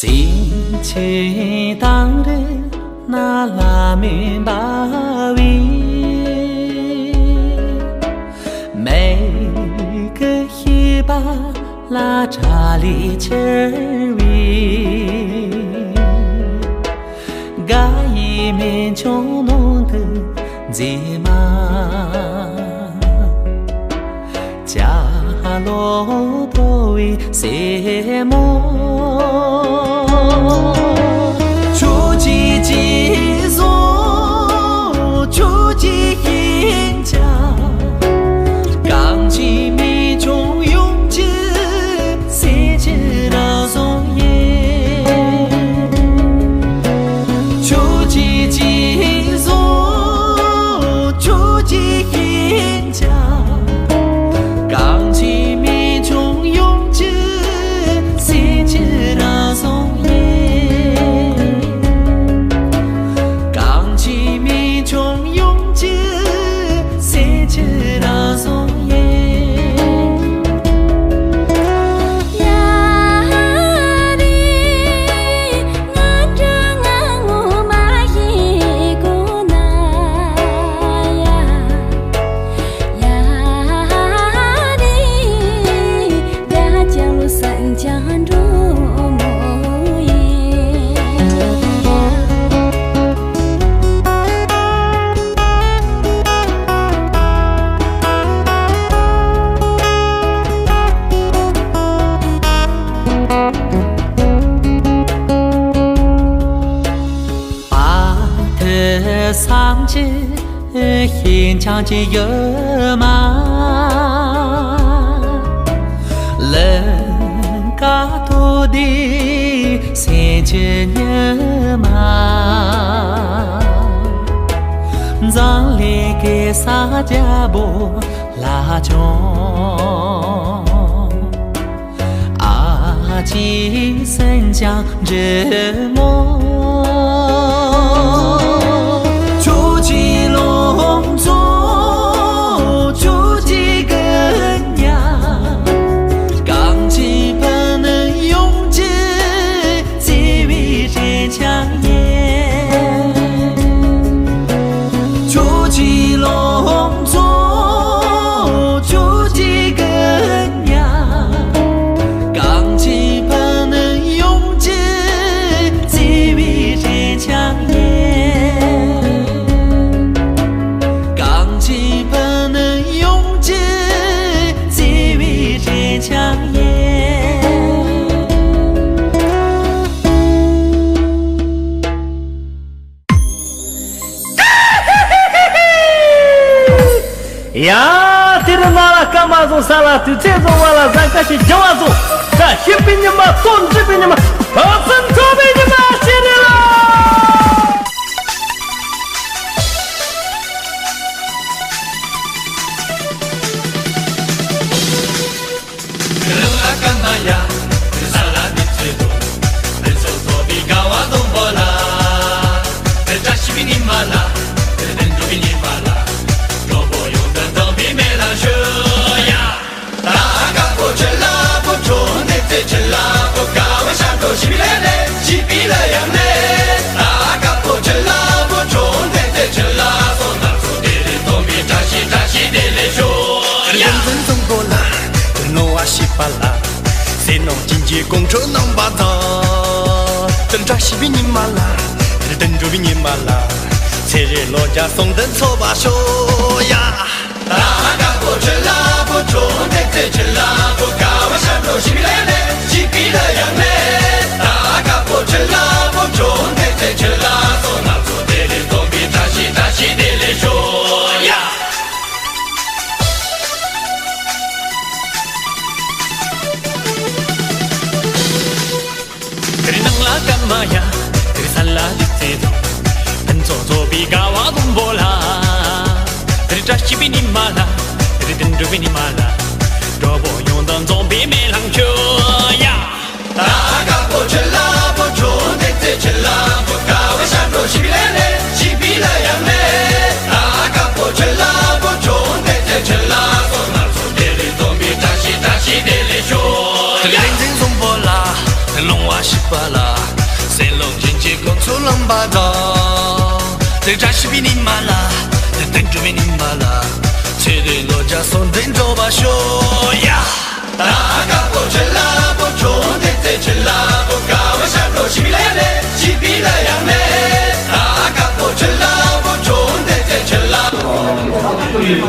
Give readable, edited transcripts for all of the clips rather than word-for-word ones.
心情当日那拉面巴维，每个黑巴拉扎里切维，嘎一面穷弄的吉玛，加罗多维塞莫。出击击索，出击赢家，钢琴民众勇气，谁知道松叶？出击击索，出击赢家，钢琴民众勇气，谁知道松叶？三只现场只有嘛，人家多的三只人嘛，让来给啥家不拉中，阿吉生将人么。出击隆重，出击更呀，钢琴不能用劲，只为这强颜。出击隆重，出击更呀，钢琴不能用劲，只为这强颜。Ya tirmala kamazo salatu tezo wala zakashi jawazo ka hipinyama tonjipinyama pasan tobinyama shirila Kerana kanaya salah ditedo Benso tobi gawa dombola Terjashi bini mala Terdendo bini mala Senong jinji kongcho nong bata Tendra shi bini mala Tendru bini mala Cere loja song den so ba sho ya Daga po chela po chon de te chela po kawa shan do shi le le Chi pi le yang le Daga po chela po chon de te chela So na so de le to bi ta shi de le sho ya Maya, salah ditedo, tenzo tobi gawa dombola, terjashi bini mala, terdendo bini mala, dobo yondan zombi melang ya. Daga po chela po chon de chela po gawa shan do shibile shibile yame. Daga po chela po chon de chela so na so de zombi tashi de le sho. Terjeng zombola, long wa shi 巴拉，三龙人间公出冷巴达，这扎西比尼马拉，等着比尼马拉，切的罗家送等着把手呀。大家不吃啦，不中的再吃啦，不搞我下头西比来嘞，西比来呀嘞，大家不吃啦，不中的再吃啦。最后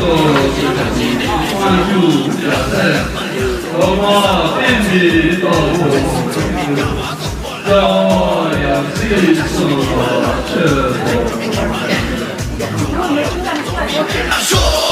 关注表态，我们便利道路，让我要记住我这。说。